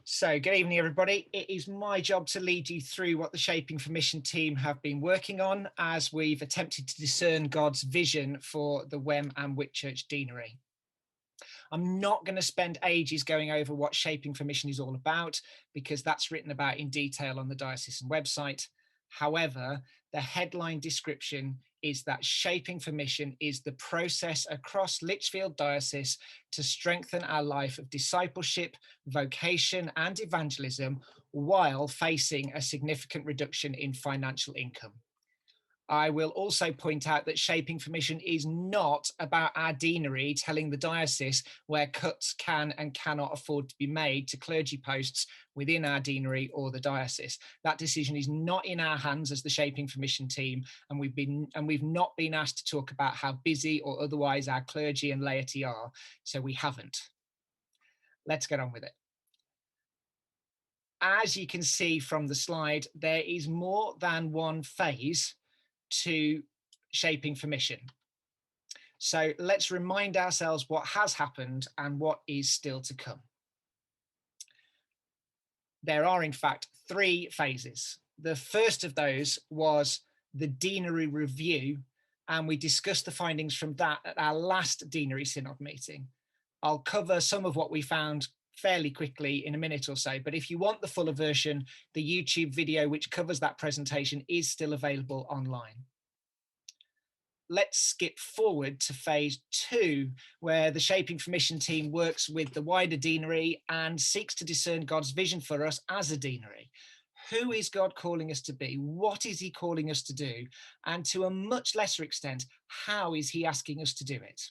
So, good evening, everybody. It is my job to lead you through what the Shaping for Mission team have been working on as we've attempted to discern God's vision for the Wem Whitchurch Deanery. I'm not going to spend ages going over what Shaping for Mission is all about, because that's written about in detail on the diocesan website. However, the headline description is that Shaping for Mission is the process across Lichfield Diocese to strengthen our life of discipleship, vocation, and evangelism while facing a significant reduction in financial income. I will also point out that Shaping for Mission is not about our deanery telling the diocese where cuts can and cannot afford to be made to clergy posts within our deanery or the diocese. That decision is not in our hands as the Shaping for Mission team, and we've not been asked to talk about how busy or otherwise our clergy and laity are, so we haven't. Let's get on with it. As you can see from the slide, there is more than one phase to Shaping for Mission. So let's remind ourselves what has happened and what is still to come. There are, in fact, 3 phases. The first of those was the Deanery Review, and we discussed the findings from that at our last Deanery Synod meeting. I'll cover some of what we found fairly quickly in a minute or so, but if you want the fuller version, the YouTube video which covers that presentation is still available online. Let's skip forward to phase 2, where the Shaping for Mission team works with the wider deanery and seeks to discern God's vision for us as a deanery. Who is God calling us to be? What is he calling us to do? And to a much lesser extent, how is he asking us to do it?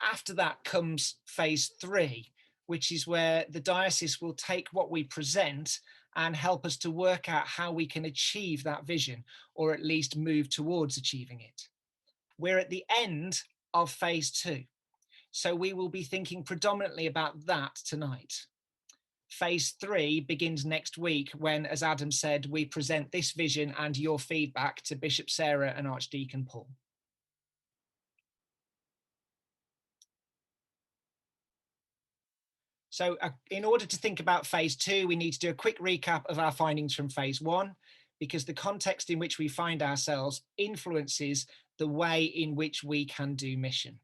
After that comes phase 3, which is where the diocese will take what we present and help us to work out how we can achieve that vision, or at least move towards achieving it. We're at the end of phase 2, so we will be thinking predominantly about that tonight. Phase 3 begins next week when, as Adam said, we present this vision and your feedback to Bishop Sarah and Archdeacon Paul. So in order to think about phase 2, we need to do a quick recap of our findings from phase 1, because the context in which we find ourselves influences the way in which we can do mission.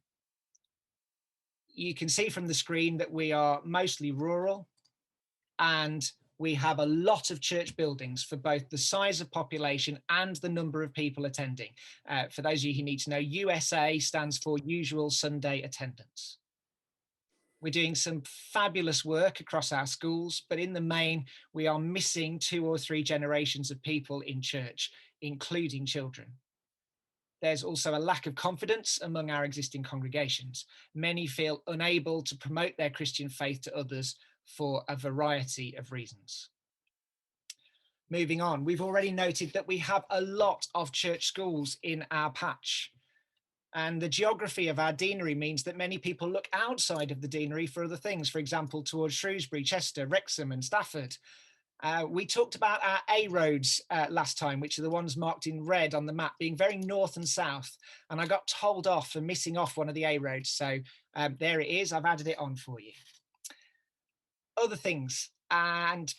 You can see from the screen that we are mostly rural, and we have a lot of church buildings for both the size of population and the number of people attending. For those of you who need to know, USA stands for Usual Sunday Attendance. We're doing some fabulous work across our schools, but in the main, we are missing 2 or 3 generations of people in church, including children. There's also a lack of confidence among our existing congregations. Many feel unable to promote their Christian faith to others for a variety of reasons. Moving on, we've already noted that we have a lot of church schools in our patch. And the geography of our deanery means that many people look outside of the deanery for other things, for example, towards Shrewsbury, Chester, Wrexham and Stafford. We talked about our A roads last time, which are the ones marked in red on the map, being very north and south. And I got told off for missing off one of the A roads. So there it is. I've added it on for you. Other things and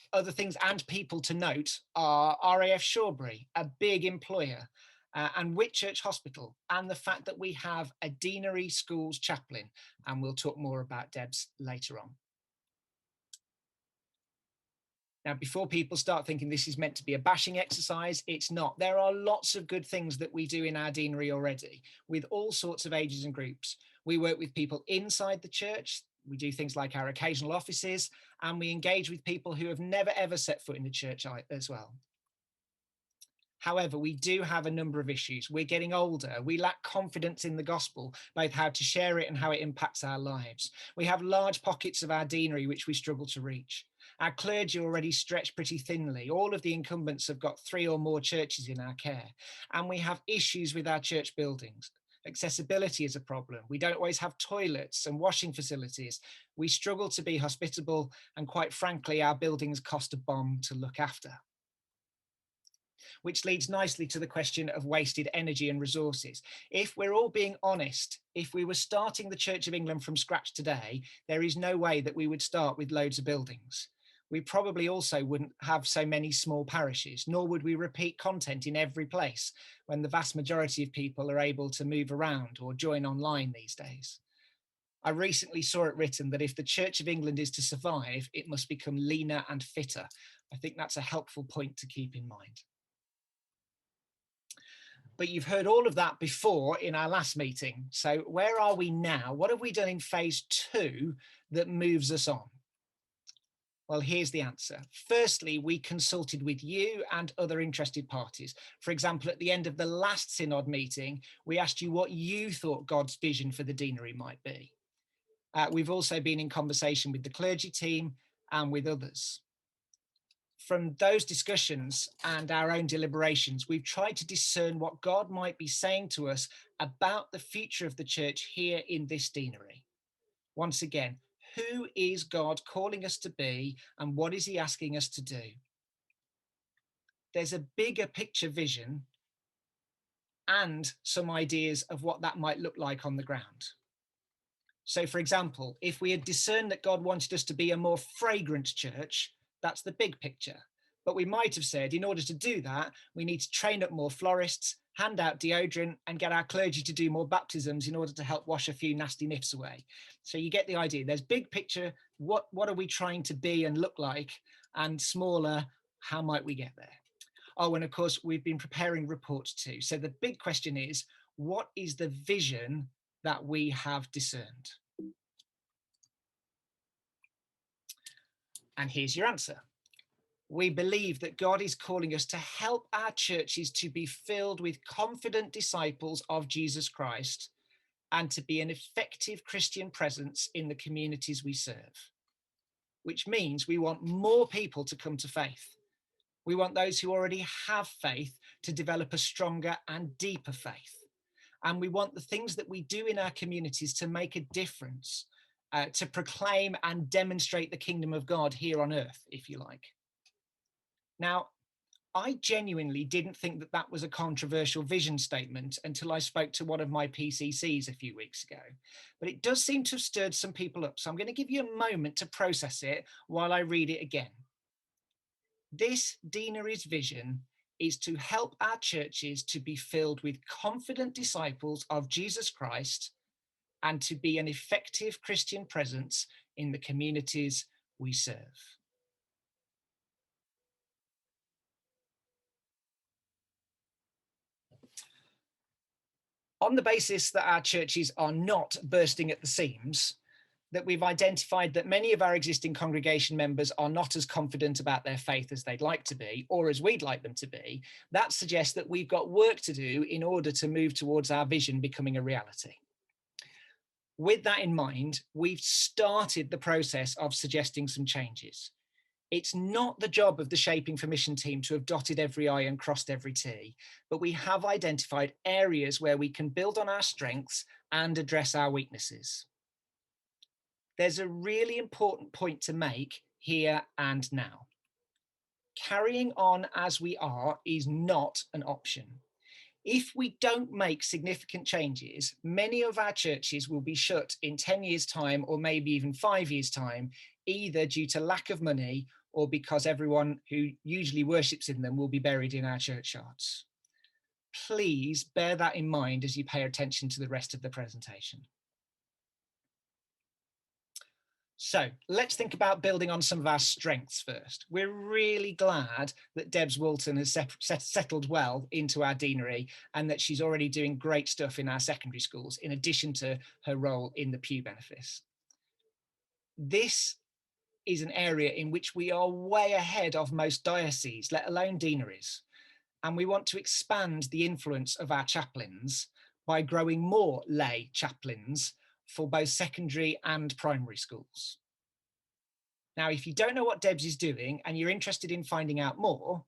people to note are RAF Shawbury, a big employer, and Whitchurch Hospital, and the fact that we have a deanery schools chaplain, and we'll talk more about Debs later on. Now, before people start thinking this is meant to be a bashing exercise, it's not. There are lots of good things that we do in our deanery already, with all sorts of ages and groups. We work with people inside the church. We do things like our occasional offices, and we engage with people who have never ever set foot in the church as well. However, we do have a number of issues. We're getting older. We lack confidence in the gospel, both how to share it and how it impacts our lives. We have large pockets of our deanery which we struggle to reach. Our clergy already stretch pretty thinly. All of the incumbents have got 3 or more churches in our care. And we have issues with our church buildings. Accessibility is a problem. We don't always have toilets and washing facilities. We struggle to be hospitable, and quite frankly, our buildings cost a bomb to look after. which leads nicely to the question of wasted energy and resources. If we're all being honest, if we were starting the Church of England from scratch today, there is no way that we would start with loads of buildings. We probably also wouldn't have so many small parishes, nor would we repeat content in every place when the vast majority of people are able to move around or join online these days. I recently saw it written that if the Church of England is to survive, it must become leaner and fitter. I think that's a helpful point to keep in mind. But you've heard all of that before in our last meeting. So where are we now? What have we done in phase 2 that moves us on? Well, here's the answer. Firstly, we consulted with you and other interested parties. For example, at the end of the last synod meeting, we asked you what you thought God's vision for the deanery might be. We've also been in conversation with the clergy team and with others. From those discussions and our own deliberations, we've tried to discern what God might be saying to us about the future of the church here in this deanery. Once again, who is God calling us to be, and what is he asking us to do? There's a bigger picture vision and some ideas of what that might look like on the ground. So, for example, if we had discerned that God wanted us to be a more fragrant church, that's the big picture. But we might have said, in order to do that, we need to train up more florists, hand out deodorant, and get our clergy to do more baptisms in order to help wash a few nasty nips away. So you get the idea. There's big picture, what are we trying to be and look like? And smaller, how might we get there? Oh, and of course, we've been preparing reports too. So the big question is, what is the vision that we have discerned? And here's your answer. We believe that God is calling us to help our churches to be filled with confident disciples of Jesus Christ and to be an effective Christian presence in the communities we serve, which means we want more people to come to faith. We want those who already have faith to develop a stronger and deeper faith. And we want the things that we do in our communities to make a difference, to proclaim and demonstrate the kingdom of God here on earth, if you like. Now, I genuinely didn't think that that was a controversial vision statement until I spoke to one of my PCCs a few weeks ago. But it does seem to have stirred some people up. So I'm going to give you a moment to process it while I read it again. This deanery's vision is to help our churches to be filled with confident disciples of Jesus Christ and to be an effective Christian presence in the communities we serve. On the basis that our churches are not bursting at the seams, that we've identified that many of our existing congregation members are not as confident about their faith as they'd like to be, or as we'd like them to be, that suggests that we've got work to do in order to move towards our vision becoming a reality. With that in mind, we've started the process of suggesting some changes. It's not the job of the Shaping for Mission team to have dotted every I and crossed every T, but we have identified areas where we can build on our strengths and address our weaknesses. There's a really important point to make here and now. Carrying on as we are is not an option. If we don't make significant changes, many of our churches will be shut in 10 years' time or maybe even 5 years' time, either due to lack of money or because everyone who usually worships in them will be buried in our churchyards. Please bear that in mind as you pay attention to the rest of the presentation. So let's think about building on some of our strengths first. We're really glad that Debs Walton has settled well into our deanery and that she's already doing great stuff in our secondary schools, in addition to her role in the pew benefice. This is an area in which we are way ahead of most dioceses, let alone deaneries. And we want to expand the influence of our chaplains by growing more lay chaplains for both secondary and primary schools. Now, if you don't know what Debs is doing and you're interested in finding out more,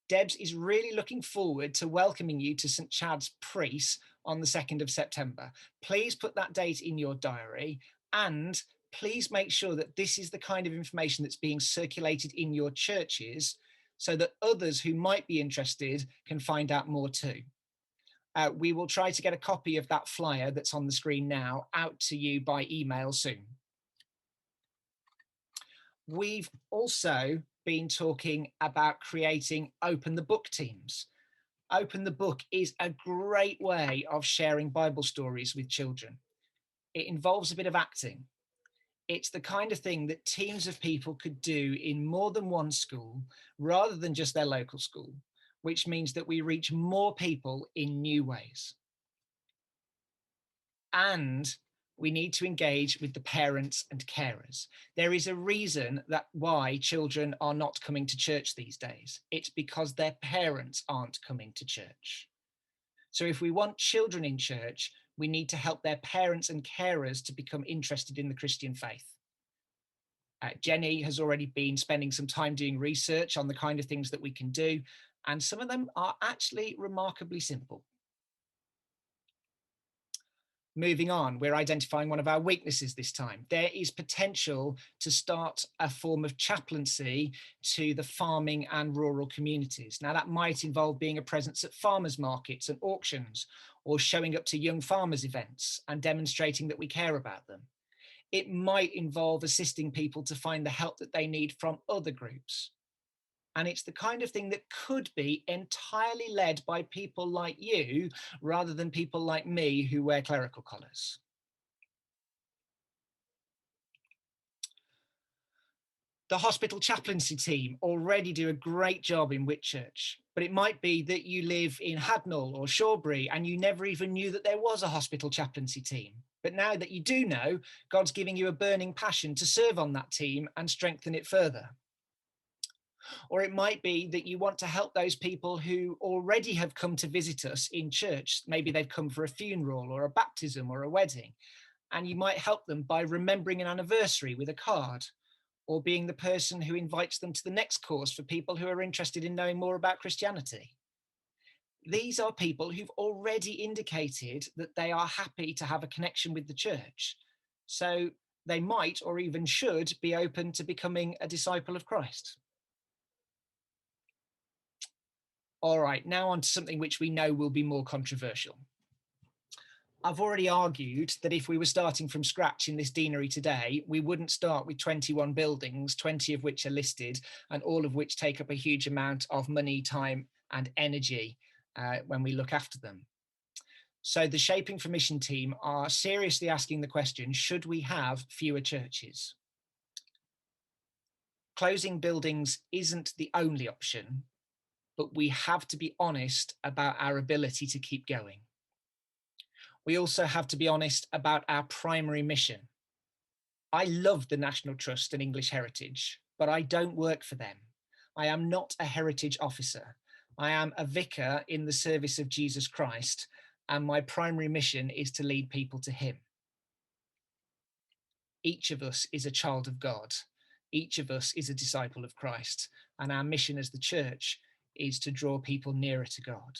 Debs is really looking forward to welcoming you to St. Chad's Preece on the 2nd of September. Please put that date in your diary, and please make sure that this is the kind of information that's being circulated in your churches so that others who might be interested can find out more too. We will try to get a copy of that flyer that's on the screen now out to you by email soon. We've also been talking about creating open the book teams. Open the book is a great way of sharing Bible stories with children. It involves a bit of acting. It's the kind of thing that teams of people could do in more than one school rather than just their local school, which means that we reach more people in new ways. And we need to engage with the parents and carers. There is a reason why children are not coming to church these days. It's because their parents aren't coming to church. So if we want children in church, we need to help their parents and carers to become interested in the Christian faith. Jenny has already been spending some time doing research on the kind of things that we can do, and some of them are actually remarkably simple. Moving on, we're identifying one of our weaknesses this time. There is potential to start a form of chaplaincy to the farming and rural communities. Now, that might involve being a presence at farmers markets and auctions, or showing up to young farmers events and demonstrating that we care about them. It might involve assisting people to find the help that they need from other groups. And it's the kind of thing that could be entirely led by people like you, rather than people like me who wear clerical collars. The hospital chaplaincy team already do a great job in Whitchurch, but it might be that you live in Hadnall or Shawbury and you never even knew that there was a hospital chaplaincy team. But now that you do know, God's giving you a burning passion to serve on that team and strengthen it further. Or it might be that you want to help those people who already have come to visit us in church. Maybe they've come for a funeral or a baptism or a wedding, and you might help them by remembering an anniversary with a card, or being the person who invites them to the next course for people who are interested in knowing more about Christianity. These are people who've already indicated that they are happy to have a connection with the church. So they might, or even should, be open to becoming a disciple of Christ. All right, now on to something which we know will be more controversial. I've already argued that if we were starting from scratch in this deanery today, we wouldn't start with 21 buildings, 20 of which are listed, and all of which take up a huge amount of money, time, and energy when we look after them. So the Shaping for Mission team are seriously asking the question, should we have fewer churches? Closing buildings isn't the only option, but we have to be honest about our ability to keep going. We also have to be honest about our primary mission. I love the National Trust and English Heritage, but I don't work for them. I am not a heritage officer. I am a vicar in the service of Jesus Christ, and my primary mission is to lead people to him. Each of us is a child of God. Each of us is a disciple of Christ, and our mission as the church is to draw people nearer to God.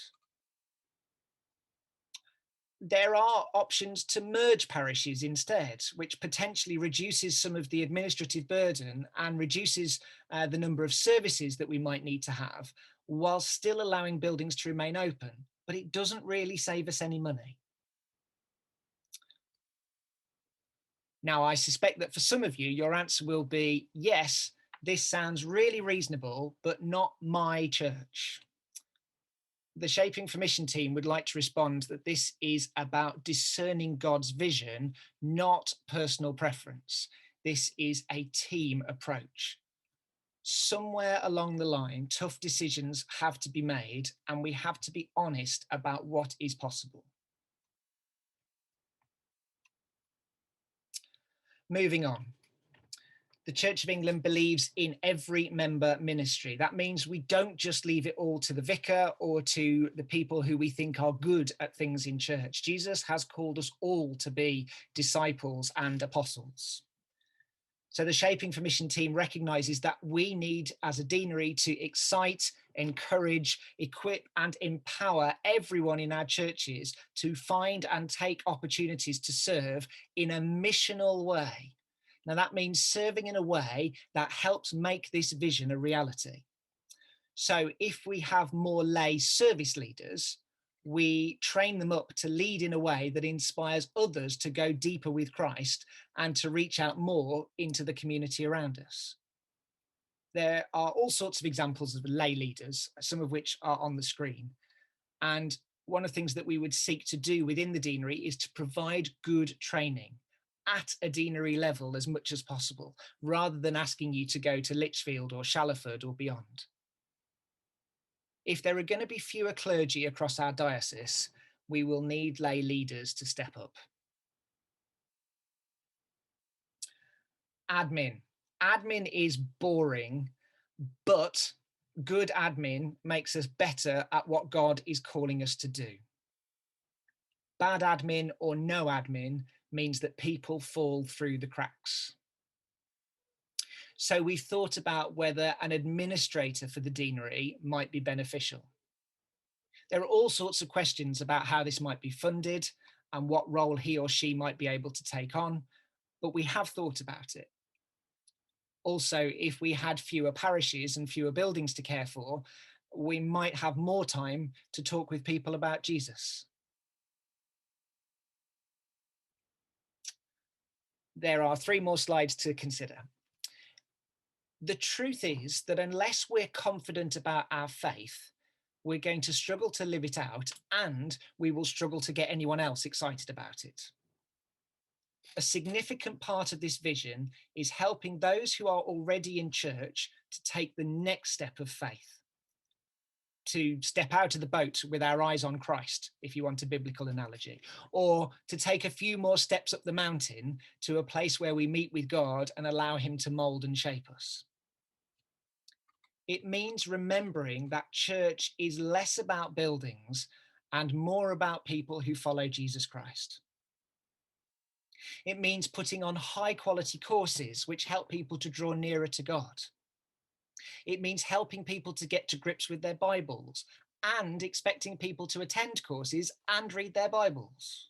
There are options to merge parishes instead, which potentially reduces some of the administrative burden and reduces the number of services that we might need to have, while still allowing buildings to remain open, but it doesn't really save us any money. Now, I suspect that for some of you, your answer will be, yes, this sounds really reasonable, but not my church. The Shaping for Mission team would like to respond that this is about discerning God's vision, not personal preference. This is a team approach. Somewhere along the line, tough decisions have to be made, and we have to be honest about what is possible. Moving on. The Church of England believes in every member ministry. That means we don't just leave it all to the vicar or to the people who we think are good at things in church. Jesus has called us all to be disciples and apostles. So the Shaping for Mission team recognises that we need, as a deanery, to excite, encourage, equip and empower everyone in our churches to find and take opportunities to serve in a missional way. Now, that means serving in a way that helps make this vision a reality. So if we have more lay service leaders, we train them up to lead in a way that inspires others to go deeper with Christ and to reach out more into the community around us. There are all sorts of examples of lay leaders, some of which are on the screen. And one of the things that we would seek to do within the deanery is to provide good training at a deanery level as much as possible, rather than asking you to go to Lichfield or Shalford or beyond. If there are going to be fewer clergy across our diocese, we will need lay leaders to step up. Admin. Admin is boring, but good admin makes us better at what God is calling us to do. Bad admin or no admin means that people fall through the cracks. So we've thought about whether an administrator for the deanery might be beneficial. There are all sorts of questions about how this might be funded and what role he or she might be able to take on, but we have thought about it. Also, if we had fewer parishes and fewer buildings to care for, we might have more time to talk with people about Jesus. There are 3 more slides to consider. The truth is that unless we're confident about our faith, we're going to struggle to live it out, and we will struggle to get anyone else excited about it. A significant part of this vision is helping those who are already in church to take the next step of faith, to step out of the boat with our eyes on Christ, if you want a biblical analogy, or to take a few more steps up the mountain to a place where we meet with God and allow him to mold and shape us. It means remembering that church is less about buildings and more about people who follow Jesus Christ. It means putting on high quality courses which help people to draw nearer to God. It means helping people to get to grips with their Bibles and expecting people to attend courses and read their Bibles.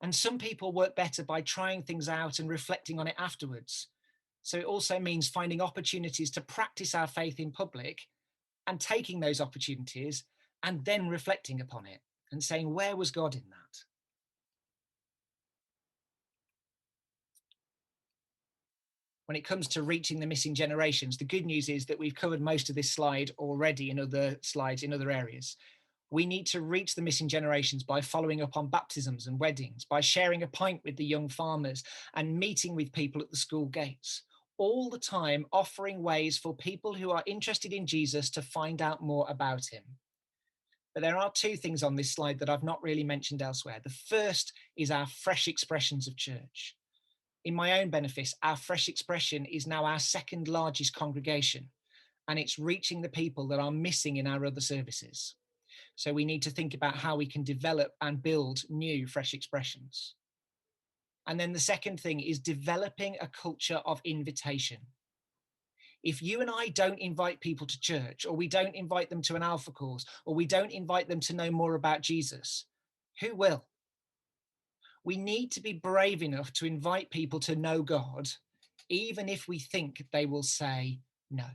And some people work better by trying things out and reflecting on it afterwards. So it also means finding opportunities to practice our faith in public and taking those opportunities and then reflecting upon it and saying, where was God in that? When it comes to reaching the missing generations, the good news is that we've covered most of this slide already in other slides in other areas. We need to reach the missing generations by following up on baptisms and weddings, by sharing a pint with the young farmers and meeting with people at the school gates, all the time offering ways for people who are interested in Jesus to find out more about him. But there are 2 things on this slide that I've not really mentioned elsewhere. The first is our fresh expressions of church. In my own benefice, our fresh expression is now our 2nd largest congregation, and it's reaching the people that are missing in our other services. So we need to think about how we can develop and build new fresh expressions. And then the second thing is developing a culture of invitation. If you and I don't invite people to church, or we don't invite them to an Alpha course, or we don't invite them to know more about Jesus, who will? We need to be brave enough to invite people to know God, even if we think they will say no.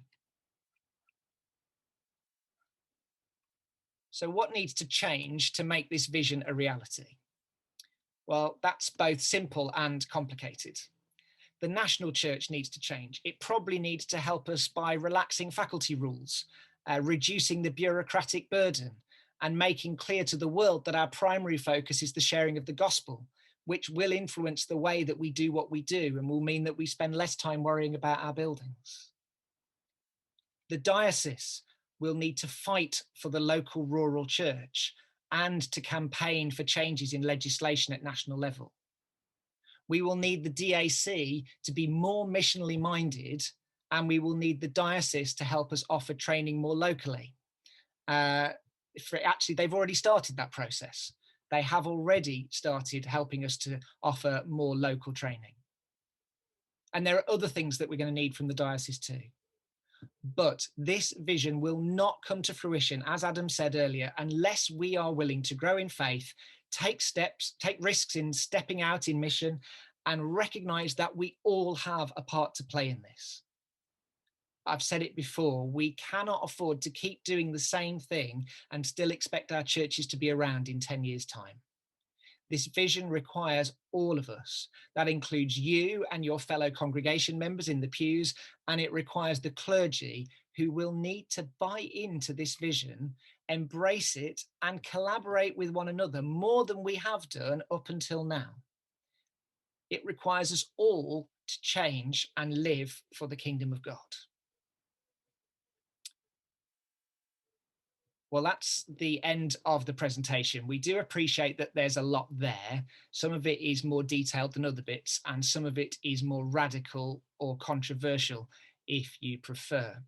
So what needs to change to make this vision a reality? Well, that's both simple and complicated. The national church needs to change. It probably needs to help us by relaxing faculty rules, reducing the bureaucratic burden, and making clear to the world that our primary focus is the sharing of the gospel, which will influence the way that we do what we do and will mean that we spend less time worrying about our buildings. The diocese will need to fight for the local rural church and to campaign for changes in legislation at national level. We will need the DAC to be more missionally minded, and we will need the diocese to help us offer training more locally. Actually, they've already started that process. They have already started helping us to offer more local training. And there are other things that we're going to need from the diocese too. But this vision will not come to fruition, as Adam said earlier, unless we are willing to grow in faith, take risks in stepping out in mission, and recognize that we all have a part to play in this. I've said it before, we cannot afford to keep doing the same thing and still expect our churches to be around in 10 years' time. This vision requires all of us. That includes you and your fellow congregation members in the pews, and it requires the clergy who will need to buy into this vision, embrace it, and collaborate with one another more than we have done up until now. It requires us all to change and live for the kingdom of God. Well, that's the end of the presentation. We do appreciate that there's a lot there. Some of it is more detailed than other bits, and some of it is more radical or controversial, if you prefer.